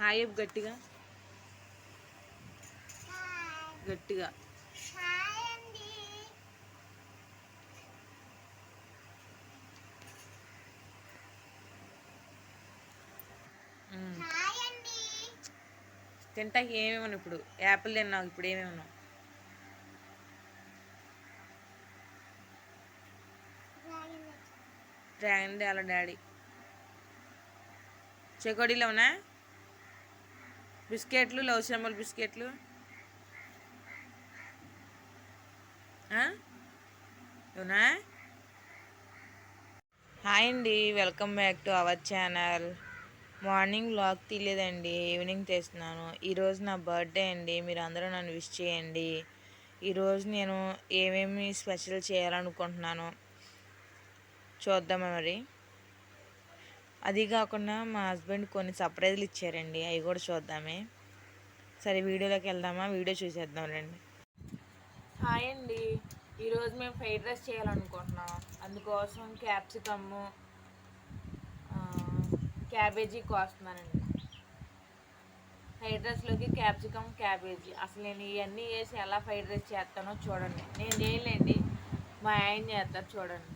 Hi గట్టిగా గట్టిగా. తింటా ఏమేమన్నా ఇప్పుడు యాపిల్ తిన్నావు, ఇప్పుడు ఏమేమన్నావు? డ్రాగన్ వాళ్ళ డాడీ. చెకోడీలో ఉన్నా బిస్కెట్లు, లవ్ సింబల్ బిస్కెట్లు. అవునా? హాయ్ అండి, welcome back to our channel. Morning vlog తీయలేదండి, ఈవినింగ్ తీస్తున్నాను. ఈరోజు నా బర్త్డే అండి, మీరు అందరూ నన్ను విష్ చేయండి. ఈరోజు నేను ఏమేమి స్పెషల్ చేయాలనుకుంటున్నాను చూద్దామా మరి. అది కాకుండా మా హస్బెండ్ కొన్ని సర్ప్రైజ్లు ఇచ్చారండి, అవి కూడా చూద్దామే. సరే వీడియోలోకి వెళ్దామా? వీడియో చూసేద్దాం రండి. హాయ్ అండి, ఈరోజు మేము ఫ్రైడ్ రైస్ చేయాలనుకుంటున్నాం. అందుకోసం క్యాప్సికమ్ము, క్యాబేజీ కోస్తున్నానండి. ఫ్రైడ్ రైస్లోకి క్యాప్సికమ్, క్యాబేజీ. అసలు నేను ఇవన్నీ వేసి ఎలా ఫ్రైడ్ రైస్ చేస్తానో చూడండి. నేను చేయలేండి, మా ఆయన చేస్తారు చూడండి.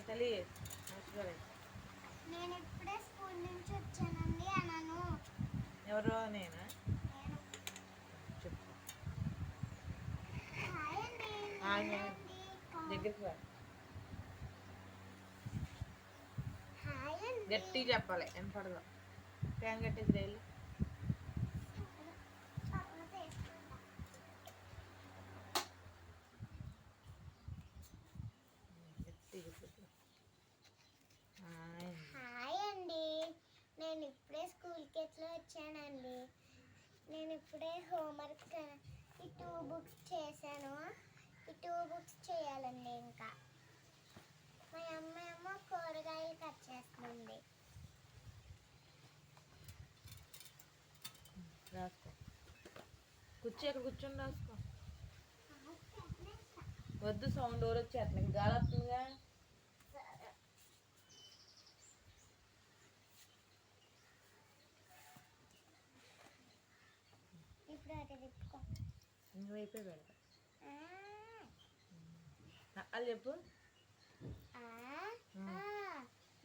తల్లి నేను ఇప్పుడే స్కూల్ నుంచి వచ్చానండి అన్నాను. ఎవరో నేనా? చెప్పు. దగ్గరికి గట్టి చెప్పాలి, వినపడదు. ఫ్యాన్ కట్టేసి రైలు. హాయ్ అండి, నేను ఇప్పుడే స్కూల్కి ఎట్లా వచ్చానండి. నేను ఇప్పుడే హోంవర్క్ ఈ 2 బుక్స్ చేశాను. ఈ 2 బుక్స్ చేయాలండి. ఇంకా మా అమ్మ ఏమో కూరగాయలు కట్ చేస్తుంది. రాసుకో, కూర్చో, ఇక్కడ కూర్చొని రాసుకో. వద్దు, సౌండ్ ఎవరు వచ్చేస్తున్నాయి, గాలి వస్తుందిగా. సరే. ఇప్పుడు అటు తిప్పుకో. వైపే పెడతా. ఆ, అది చెప్పు. ఆ, ఆ,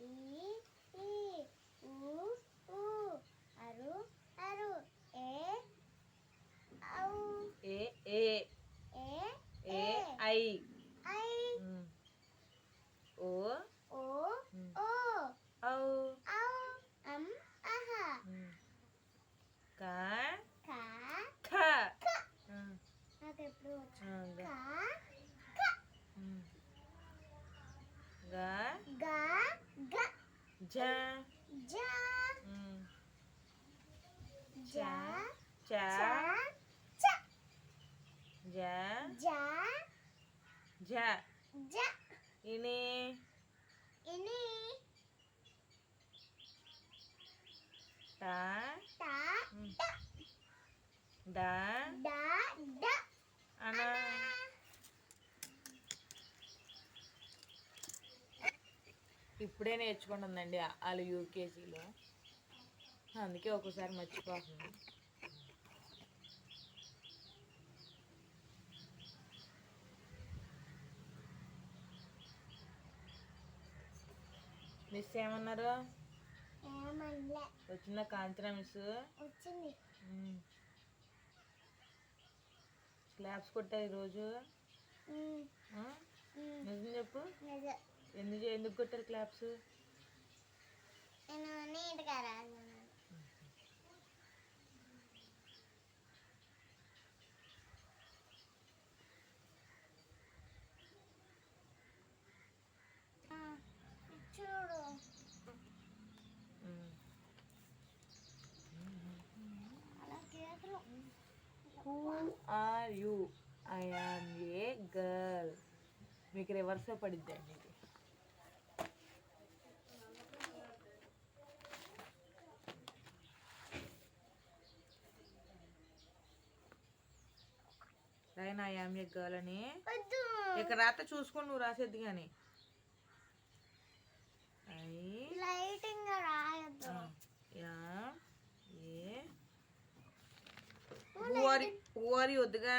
ఈ, ఈ, ఊ, ఊ, అరు, అరు, ఏ, ఔ, ఏ ఏ ఏ, ఏ ఐ ఐ, ఓ ఓ, ఓ, ఔ ఔ, అం, ఆహా, కా కా, ఖ నాకు ఎప్పుడు వచ్చు. గ కా, క, గ గా, గ, జ జా, చ జా, చ చా, చ, జ జా, జ జ, ఇని ఇని, ట టా, ట, డ డా, డ, అన ఇప్పుడే నేర్చుకుంటుందండి వాళ్ళు యూకేజీలో, అందుకే ఒక్కోసారి మర్చిపోతుంది. మిస్ ఏమన్నారు? ఏమనలే. వచ్చిందా కాంచనా మిస్? వచ్చింది. క్లాప్స్ కొట్టారు ఈరోజు. నిజం చెప్పు, నిజం. ఎందుకు కొట్టారు క్లాప్స్? నేను నీట్గా రాసాను. చూడు. అలా చేతులు. Who are you? I am a girl. మీకు రివర్స్ పడిద్దండి ఇది. రాయనా ఐ ఆమ్ ఏ గర్ల్ అని. వద్దు. ఇక్కడ రాత చూసుకొని నువ్వు రాసేద్ది కానీ. లైటింగ్ రాయద్దు. ఊరి వద్దుగా.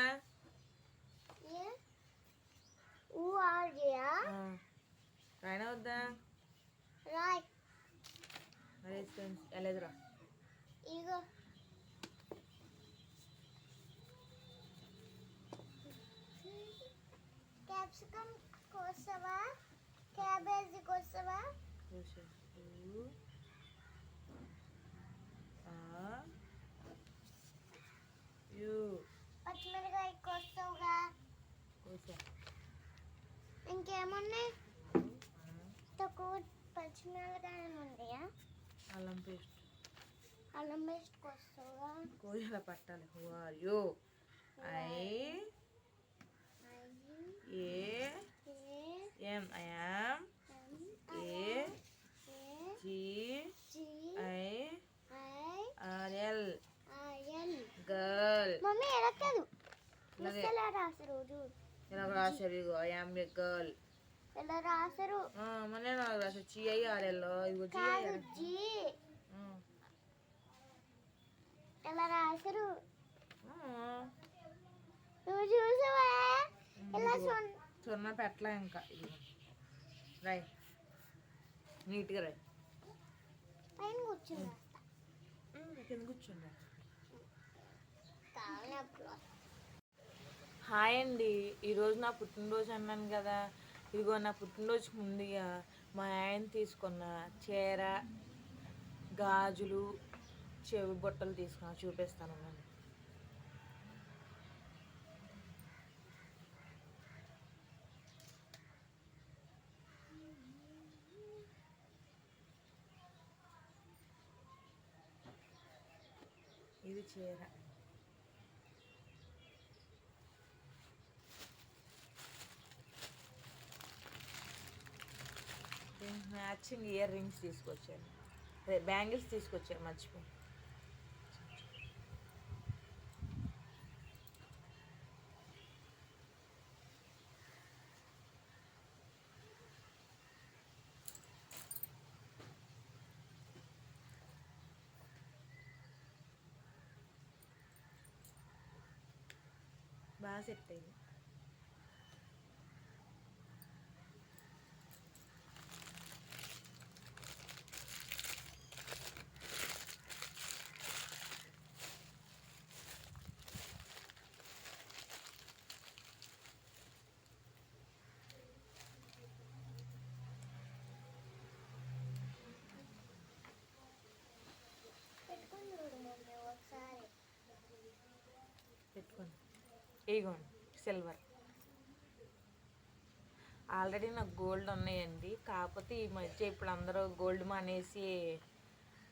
రాయనా వద్దా? రాయ్. వెళ్ళదురా. ఇగో క్యాప్సికమ్ కోసవా, క్యాబేజీ కోసవా? పచ్చిమిరకాయ కోస్తావుగా. ఇంకేమున్నాయి? తక్కువ పచ్చిమిరకాయలు ఉన్నాయా? అల్లం పేస్ట్. అల్లం పేస్ట్ కోస్తావుగా. కోయాల పట్టాలి. Who are you? I'm a GIRL girl. Mummy ఎడక్కదు. ఎలా రాసరు? ఇలా రాశారు. ఇగో ఐఎమ్ ఏ గర్ల్. ఎలా రాసరు? మొన్న నాకు రాశారు GIRL. ఇగో కాదు, జీ. ఎలా రాసరు? నువ్వు చూసావా? ఇలా సున్నా పెట్టలే ఇంకా. ఇదిగో రాయ్, నీట్గా రాయ్. పైన కూర్చున్నా. కింద కూర్చున్నా. కావాలి. హాయ్ అండి, ఈరోజు నా పుట్టినరోజు అన్నాను కదా. ఇదిగో నా పుట్టినరోజుకి ముందుగా మా ఆయన తీసుకున్న చీర, గాజులు, చెవి బొట్టలు తీసుకున్నా, చూపిస్తాను. ఇది చీర. మ్యాచింగ్ ఇయర్ రింగ్స్ తీసుకొచ్చాను, అదే బ్యాంగిల్స్ తీసుకొచ్చాను, మర్చిపోయి. బాగా సెట్ అయింది. పెట్టుకుని చూడు మమ్మీ ఒకసారి. పెట్టుకోండి. ఇగోండి సిల్వర్. ఆల్రెడీ నాకు గోల్డ్ ఉన్నాయండి, కాకపోతే ఈ మధ్య ఇప్పుడు అందరూ గోల్డ్ మానేసి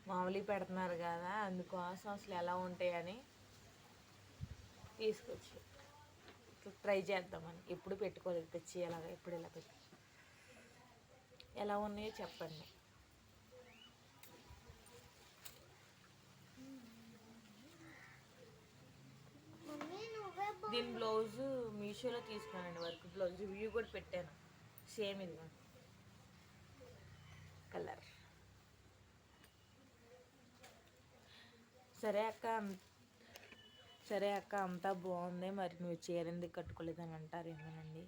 మామూలు పెడుతున్నారు కదా, అందుకోసం అసలు ఎలా ఉంటాయని తీసుకొచ్చి ఇట్లా ట్రై చేద్దామని. ఎప్పుడు పెట్టుకోలేదు, తెచ్చి ఎలాగ ఎప్పుడు ఇలా పెట్టి ఎలా ఉన్నాయో చెప్పండి. మమ్మీ నువ్వే దీని బ్లౌజు మీషోలో తీసుకున్నానండి, వర్క్ బ్లౌజ్ రివ్యూ కూడా పెట్టాను. సేమ్ ఇది కలర్. సరే అక్క, సరే అక్క అంతా బాగుంది, మరి నువ్వు చీర ఎందుకు కట్టుకోలేదని అంటారు ఏమోనండి.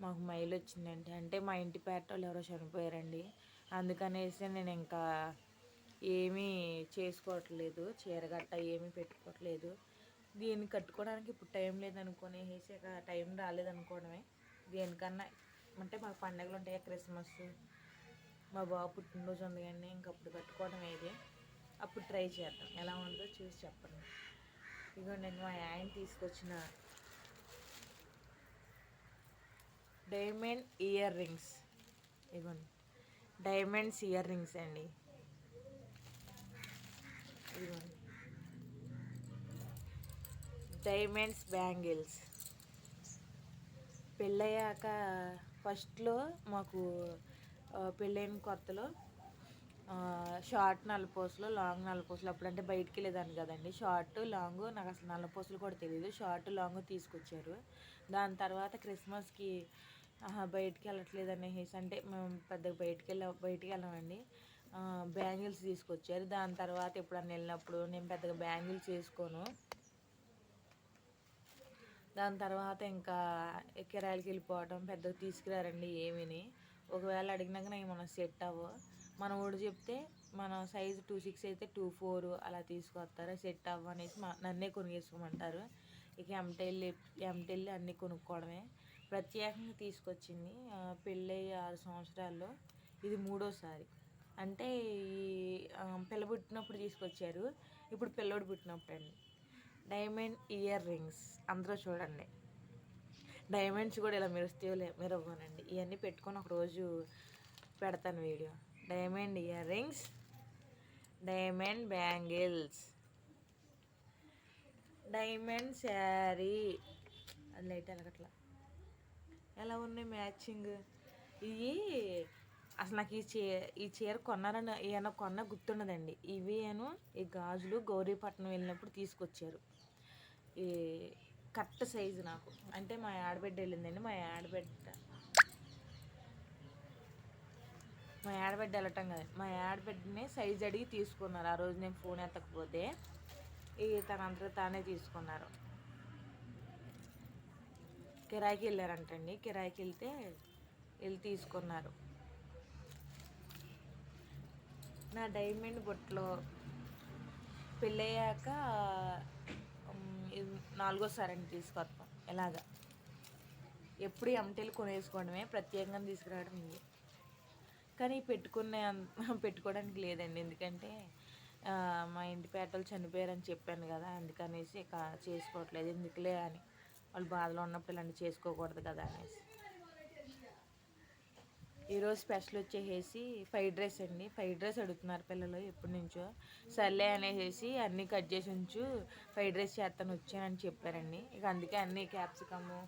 మాకు మైలు వచ్చిందండి, అంటే మా ఇంటి పేట వాళ్ళు ఎవరో చనిపోయారండి, అందుకనేసి నేను ఇంకా ఏమీ చేసుకోవట్లేదు, చీర గట్ట ఏమీ పెట్టుకోవట్లేదు. దీన్ని కట్టుకోవడానికి ఇప్పుడు టైం లేదనుకొని ఇక టైం రాలేదనుకోవడమే. దేనికన్నా అంటే మాకు పండుగలు ఉంటాయి, క్రిస్మస్, మా బాబు పుట్టినరోజు ఉంది కానీ ఇంకప్పుడు కట్టుకోవడం ఏది, అప్పుడు ట్రై చేద్దాం, ఎలా ఉందో చూసి చెప్పండి. ఇదిగో నేను మా ఆయన తీసుకొచ్చిన డైమండ్ ఇయర్ రింగ్స్, ఇదిగోండి డైమండ్స్ ఇయర్ రింగ్స్ అండి. ఇదిగోండి డైమండ్స్ బ్యాంగిల్స్. పెళ్ళయ్యాక ఫస్ట్లో మాకు పెళ్ళైన కొత్తలో షార్ట్ నల్లపూసలు, లాంగ్ నల్లపూసలు, అప్పుడంటే బయటికి వెళ్ళేదాన్ని కదండి, షార్ట్ లాంగ్ నాకు అసలు నల్లపూసలు కూడా తెలియదు, షార్ట్ లాంగ్ తీసుకొచ్చారు. దాని తర్వాత క్రిస్మస్కి బయటికి వెళ్ళట్లేదు అనేసి, అంటే మేము పెద్దగా బయటికి వెళ్ళామండి, బ్యాంగిల్స్ తీసుకొచ్చారు. దాని తర్వాత ఎప్పుడన్నా వెళ్ళినప్పుడు నేను పెద్దగా బ్యాంగిల్స్ వేసుకోను. దాని తర్వాత ఇంకా కిరాయిలకి వెళ్ళిపోవడం, పెద్దగా తీసుకురారండి ఏమీని. ఒకవేళ అడిగినాక నాకు మనం సెట్ అవ్వ, మన ఊడు చెప్తే మన సైజు 2.6 అయితే 2.4 అలా తీసుకొస్తారు, సెట్ అవ్వ అనేసి నన్నే కొనుగేసుకోమంటారు. ఇక ఎంటెళ్ళి అన్నీ కొనుక్కోవడమే. ప్రత్యేకంగా తీసుకొచ్చింది పెళ్ళి 6 సంవత్సరాల్లో ఇది 3వసారి. అంటే ఈ పిల్ల పుట్టినప్పుడు తీసుకొచ్చారు, ఇప్పుడు పిల్లోడు పుట్టినప్పుడు అండి. డైమండ్ ఇయర్ రింగ్స్ అందరూ చూడండి, డైమండ్స్ కూడా ఇలా మెరుస్తాయో మెరవ్వనండి. ఇవన్నీ పెట్టుకొని ఒకరోజు పెడతాను video. Diamond ear rings, diamond bangles, diamond sari, అది లైట్ ఎలగట్లా, ఎలా ఉన్నాయి మ్యాచింగ్. ఇవి అసలు నాకు ఈ చీర కొన్నారని ఏమైనా కొన్నా గుర్తుండదండి. ఇవి ఈ గాజులు గౌరీపట్నం వెళ్ళినప్పుడు తీసుకొచ్చారు. ఈ కరెక్ట్ సైజు నాకు, అంటే మా ఆడబిడ్డ వెళ్ళిందండి, మా ఆడబిడ్డ వెళ్ళటం కదండి, మా ఆడబిడ్డని సైజు అడిగి తీసుకున్నారు. ఆ రోజు నేను ఫోన్ ఎత్తకపోతే తనంతా తానే తీసుకున్నారు. కిరాయికి వెళ్ళారంటండి, కిరాయికి వెళ్ళి తీసుకున్నారు. నా డైమండ్ బొట్లో పెళ్ళయ్యాక ఇది 4వసారి అండి తీసుకొస్తాం. ఇలాగా ఎప్పుడు ఎంటెలు కొనేసుకోవడమే, ప్రత్యేకంగా తీసుకురావడం ఇవి. కానీ పెట్టుకోవడానికి లేదండి, ఎందుకంటే మా ఇంటి పేటలు చనిపోయారని చెప్పాను కదా, అందుకనేసి ఇక చేసుకోవట్లేదు, ఎందుకులే అని, వాళ్ళు బాధలో ఉన్నప్పుడు ఇలాంటివి చేసుకోకూడదు కదా అనేసి. ఈరోజు స్పెషల్ వచ్చేసి ఫ్రైడ్ రైస్ అండి. ఫ్రైడ్ రైస్ అడుగుతున్నారు పిల్లలు ఎప్పటి నుంచో, సర్లే అనేసి అన్నీ కట్ చేసి ఉంచు, ఫ్రైడ్ రైస్ చేస్తాను వచ్చానని చెప్పారండి. ఇక అందుకే అన్నీ క్యాప్సికము,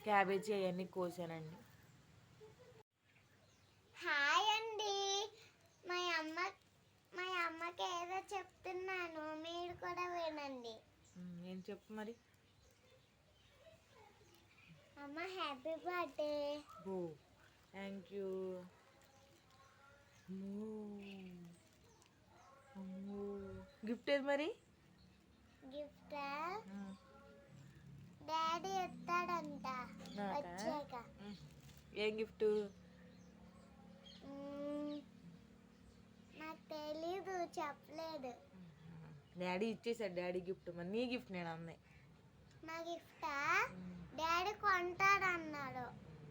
క్యాబేజీ అవన్నీ కోసానండి. హాయ్ అండి, మా అమ్మకి ఏదో చెప్తున్నాను, మీరు కూడా వినండి. ఏం చెప్పు మరి. అమ్మ happy birthday. Oh thank you. Gift ఏది మరి? గిఫ్ట్ డాడీ డాడీ ఎత్తాడంట నాకా? వచ్చాక. ఏం గిఫ్ట్? మ్మ్, నాకు తెలీదు, చెప్పలేదు. డాడీ ఇచ్చేసాడు డాడీ గిఫ్ట్. మరి నీ గిఫ్ట్ నేను అన్నాయి. నా గిఫ్టా డాడీ కొంటాడన్నాడు.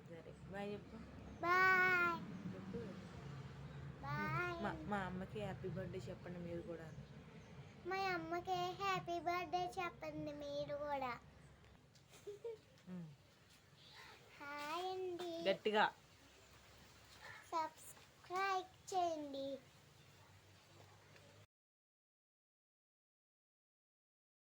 సరే బాయ్ చెప్పు. బాయ్ చెప్పు. బాయ్. మా అమ్మకి హ్యాపీ బర్త్డే చెప్పండి మీరు కూడా. మా అమ్మకి హ్యాపీ బర్త్డే చెప్పండి మీరు కూడా. హాయ్ అండి, గట్టిగా సబ్స్క్రైబ్ చేయండి.